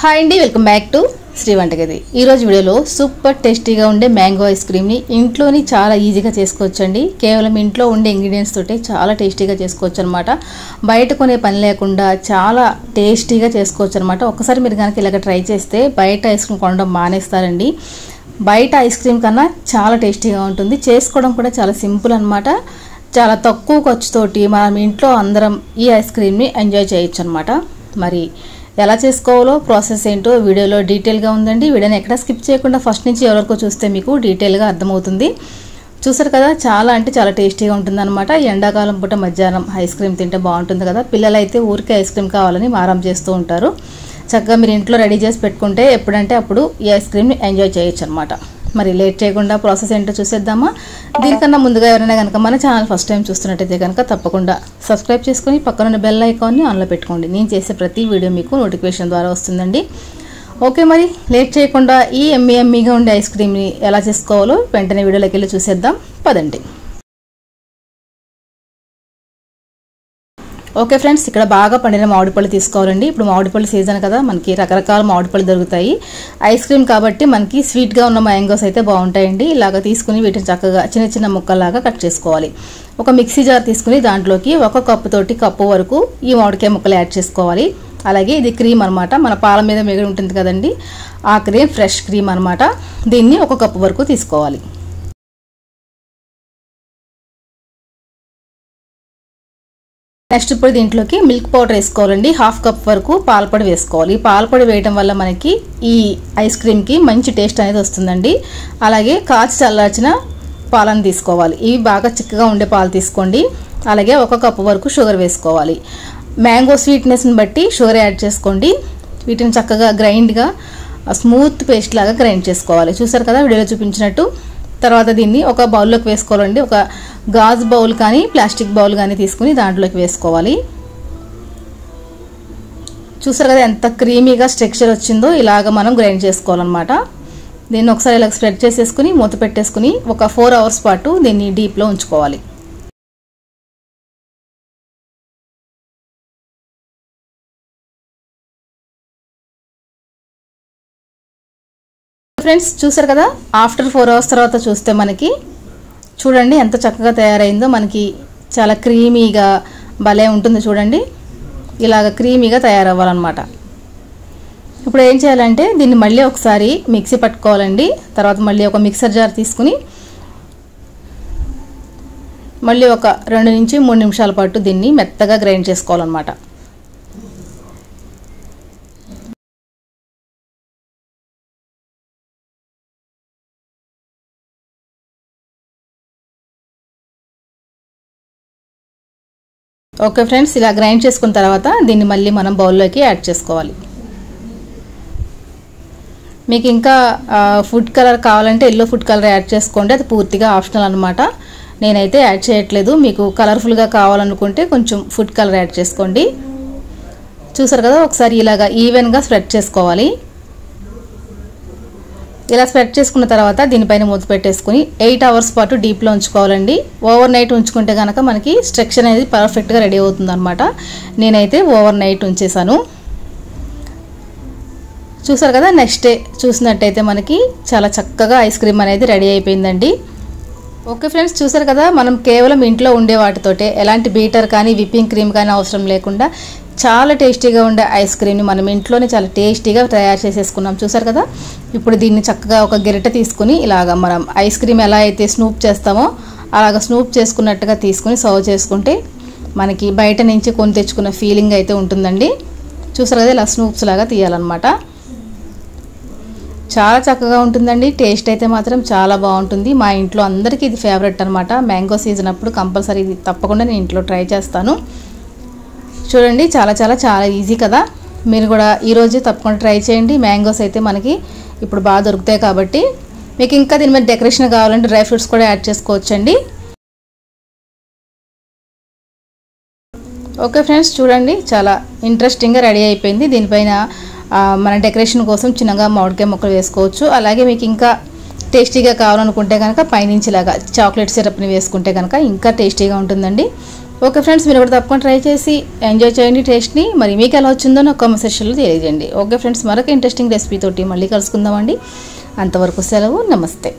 Hi అండి, welcome back to Shri వంటగది. ఈరోజు వీడియోలో సూపర్ టేస్టీగా ఉండే మ్యాంగో ఐస్ క్రీమ్ని ఇంట్లోని చాలా ఈజీగా చేసుకోవచ్చండి. కేవలం ఇంట్లో ఉండే ఇంగ్రీడియంట్స్ తోటే చాలా టేస్టీగా చేసుకోవచ్చు అనమాట. బయట కొనే పని లేకుండా చాలా టేస్టీగా చేసుకోవచ్చు అనమాట. ఒకసారి మీరు కనుక ఇలాగ ట్రై చేస్తే బయట ఐస్ క్రీమ్ కొనడం మానేస్తారండి. బయట ఐస్ క్రీమ్ కన్నా చాలా టేస్టీగా ఉంటుంది. చేసుకోవడం కూడా చాలా సింపుల్ అనమాట. చాలా తక్కువ ఖర్చుతోటి మనం ఇంట్లో అందరం ఈ ఐస్ క్రీమ్ని ఎంజాయ్ చేయొచ్చు అనమాట. మరి ఎలా చేసుకోవాలో ప్రాసెస్ ఏంటో వీడియోలో డీటెయిల్గా ఉందండి. వీడియోని ఎక్కడ స్కిప్ చేయకుండా ఫస్ట్ నుంచి ఎవరికో చూస్తే మీకు డీటెయిల్గా అర్థమవుతుంది. చూసారు కదా, చాలా అంటే చాలా టేస్టీగా ఉంటుంది అనమాట. ఎండాకాలం పూట మధ్యాహ్నం ఐస్ క్రీమ్ తింటే బాగుంటుంది కదా. పిల్లలైతే ఊరికే ఐస్ క్రీమ్ కావాలని మారం చేస్తూ ఉంటారు. చక్కగా మీరు ఇంట్లో రెడీ చేసి పెట్టుకుంటే ఎప్పుడంటే అప్పుడు ఈ ఐస్ క్రీమ్ని ఎంజాయ్ చేయొచ్చు అనమాట. మరి లేట్ చేయకుండా ప్రాసెస్ ఏంటో చూసేద్దామా. దీనికన్నా ముందుగా ఎవరైనా కనుక మన ఛానల్ ఫస్ట్ టైం చూస్తున్నట్టయితే కనుక తప్పకుండా సబ్స్క్రైబ్ చేసుకుని పక్కన బెల్ ఐకాన్ని ఆన్లో పెట్టుకోండి. నేను చేసే ప్రతి వీడియో మీకు నోటిఫికేషన్ ద్వారా వస్తుందండి. ఓకే, మరి లేట్ చేయకుండా ఈ ఎమ్మీగా ఉండే ఐస్ క్రీమ్ని ఎలా చేసుకోవాలో వెంటనే వీడియోలోకి వెళ్ళి చూసేద్దాం పదండి. ఓకే ఫ్రెండ్స్, ఇక్కడ బాగా పండిన మామిడి పళ్ళు తీసుకోవాలండి. ఇప్పుడు మామిడి పళ్ళు సీజన్ కదా, మనకి రకరకాల మామిడి పళ్ళు దొరుకుతాయి. ఐస్ క్రీమ్ కాబట్టి మనకి స్వీట్గా ఉన్న మ్యాంగోస్ అయితే బాగుంటాయండి. ఇలాగ తీసుకుని వీటిని చక్కగా చిన్న చిన్న ముక్కల్లాగా కట్ చేసుకోవాలి. ఒక మిక్సీ జార్ తీసుకుని దాంట్లోకి ఒక కప్పు వరకు ఈ మామిడికాయ ముక్కలు యాడ్ చేసుకోవాలి. అలాగే ఇది క్రీమ్ అనమాట, మన పాల మీద మిగిలి ఉంటుంది కదండి, ఆ క్రీమ్ ఫ్రెష్ క్రీమ్ అనమాట. దీన్ని ఒక కప్పు వరకు తీసుకోవాలి. నెక్స్ట్ ఇప్పుడు దీంట్లోకి మిల్క్ పౌడర్ వేసుకోవాలండి. హాఫ్ కప్ వరకు పాలపొడి వేసుకోవాలి. పాలపొడి వేయడం వల్ల మనకి ఈ ఐస్ క్రీమ్కి మంచి టేస్ట్ అనేది వస్తుందండి. అలాగే కాచి చల్లార్చిన పాలను తీసుకోవాలి. ఇవి బాగా చిక్కగా ఉండే పాలు తీసుకోండి. అలాగే ఒక కప్పు వరకు షుగర్ వేసుకోవాలి. మ్యాంగో స్వీట్నెస్ని బట్టి షుగర్ యాడ్ చేసుకోండి. వీటిని చక్కగా గ్రైండ్గా స్మూత్ పేస్ట్ లాగా గ్రైండ్ చేసుకోవాలి. చూసారు కదా వీడియోలో చూపించినట్టు. తర్వాత దీన్ని ఒక బౌల్లోకి వేసుకోవాలండి. ఒక గాజు బౌల్ కానీ ప్లాస్టిక్ బౌల్ కానీ తీసుకుని దాంట్లోకి వేసుకోవాలి. చూసారు కదా ఎంత క్రీమీగా స్ట్రక్చర్ వచ్చిందో. ఇలాగ మనం గ్రైండ్ చేసుకోవాలన్నమాట. దీన్ని ఒకసారి ఇలా స్ప్రెడ్ చేసేసుకుని మూత పెట్టేసుకుని ఒక 4 అవర్స్ పాటు దీన్ని డీప్లో ఉంచుకోవాలి. ఫ్రెండ్స్ చూసారు కదా, ఆఫ్టర్ 4 అవర్స్ తర్వాత చూస్తే మనకి చూడండి ఎంత చక్కగా తయారైందో. మనకి చాలా క్రీమీగా భలే ఉంటుంది చూడండి. ఇలాగ క్రీమీగా తయారవ్వాలన్నమాట. ఇప్పుడు ఏం చేయాలంటే దీన్ని మళ్ళీ ఒకసారి మిక్సీ పట్టుకోవాలండి. తర్వాత మళ్ళీ ఒక మిక్సర్ జార్ తీసుకుని మళ్ళీ ఒక 2 నుంచి 3 నిమిషాల పాటు దీన్ని మెత్తగా గ్రైండ్ చేసుకోవాలన్నమాట. ఓకే ఫ్రెండ్స్, ఇలా గ్రైండ్ చేసుకున్న తర్వాత దీన్ని మళ్ళీ మనం బౌల్లోకి యాడ్ చేసుకోవాలి. మీకు ఇంకా ఫుడ్ కలర్ కావాలంటే ఎల్లో ఫుడ్ కలర్ యాడ్ చేసుకోండి. అది పూర్తిగా ఆప్షనల్ అనమాట. నేనైతే యాడ్ చేయట్లేదు. మీకు కలర్ఫుల్గా కావాలనుకుంటే కొంచెం ఫుడ్ కలర్ యాడ్ చేసుకోండి. చూసారు కదా, ఒకసారి ఇలాగా ఈవెన్గా స్ప్రెడ్ చేసుకోవాలి. ఇలా స్ప్రెడ్ చేసుకున్న తర్వాత దీనిపైన మూత పెట్టేసుకుని 8 అవర్స్ పాటు డీప్లో ఉంచుకోవాలండి. ఓవర్ నైట్ ఉంచుకుంటే కనుక మనకి స్ట్రక్చర్ అనేది పర్ఫెక్ట్గా రెడీ అవుతుంది అనమాట. నేనైతే ఓవర్ నైట్ ఉంచేసాను. చూసారు కదా, నెక్స్ట్ డే చూసినట్టయితే మనకి చాలా చక్కగా ఐస్ క్రీమ్ అనేది రెడీ అయిపోయిందండి. ఓకే ఫ్రెండ్స్, చూసారు కదా, మనం కేవలం ఇంట్లో ఉండే వాటితోటే ఎలాంటి బీటర్ కానీ విప్పింగ్ క్రీమ్ కానీ అవసరం లేకుండా చాలా టేస్టీగా ఉండే ఐస్ క్రీమ్ని మనం ఇంట్లోనే చాలా టేస్టీగా తయారు చేసేసుకున్నాం. చూసారు కదా, ఇప్పుడు దీన్ని చక్కగా ఒక గరిట తీసుకుని ఇలాగ మనం ఐస్ క్రీమ్ ఎలా అయితే స్నూప్ చేస్తామో అలాగ స్నూప్ చేసుకున్నట్టుగా తీసుకుని సర్వ్ చేసుకుంటే మనకి బయట నుంచి కొని తెచ్చుకున్న ఫీలింగ్ అయితే ఉంటుందండి. చూసారు కదా, ఇలా స్నూప్స్ లాగా తీయాలన్నమాట. చాలా చక్కగా ఉంటుందండి. టేస్ట్ అయితే మాత్రం చాలా బాగుంటుంది. మా ఇంట్లో అందరికీ ఇది ఫేవరెట్ అనమాట. మ్యాంగో సీజన్ అప్పుడు కంపల్సరీ ఇది తప్పకుండా నేను ఇంట్లో ట్రై చేస్తాను. చూడండి, చాలా చాలా చాలా ఈజీ కదా. మీరు కూడా ఈరోజు తప్పకుండా ట్రై చేయండి. మ్యాంగోస్ అయితే మనకి ఇప్పుడు బాగా దొరుకుతాయి కాబట్టి. మీకు ఇంకా దీని మీద డెకరేషన్ కావాలంటే డ్రై ఫ్రూట్స్ కూడా యాడ్ చేసుకోవచ్చండి. ఓకే ఫ్రెండ్స్, చూడండి చాలా ఇంట్రెస్టింగ్గా రెడీ అయిపోయింది. దీనిపైన మన డెకరేషన్ కోసం చిన్నగా మామిడికాయ ముక్కలు వేసుకోవచ్చు. అలాగే మీకు ఇంకా టేస్టీగా కావాలనుకుంటే కనుక పైనుంచి ఇలాగా చాక్లెట్ సిరప్ని వేసుకుంటే కనుక ఇంకా టేస్టీగా ఉంటుందండి. ఓకే ఫ్రెండ్స్, మీరు కూడా తప్పకుండా ట్రై చేసి ఎంజాయ్ చేయండి టేస్ట్ని. మరి మీకు ఎలా వచ్చిందో నాకు కామెంట్ సెక్షన్లో తెలియజేయండి. ఓకే ఫ్రెండ్స్, మరొక ఇంట్రెస్టింగ్ రెసిపీ తోటి మళ్ళీ కలుసుకుందామండి. అంతవరకు సెలవు, నమస్తే.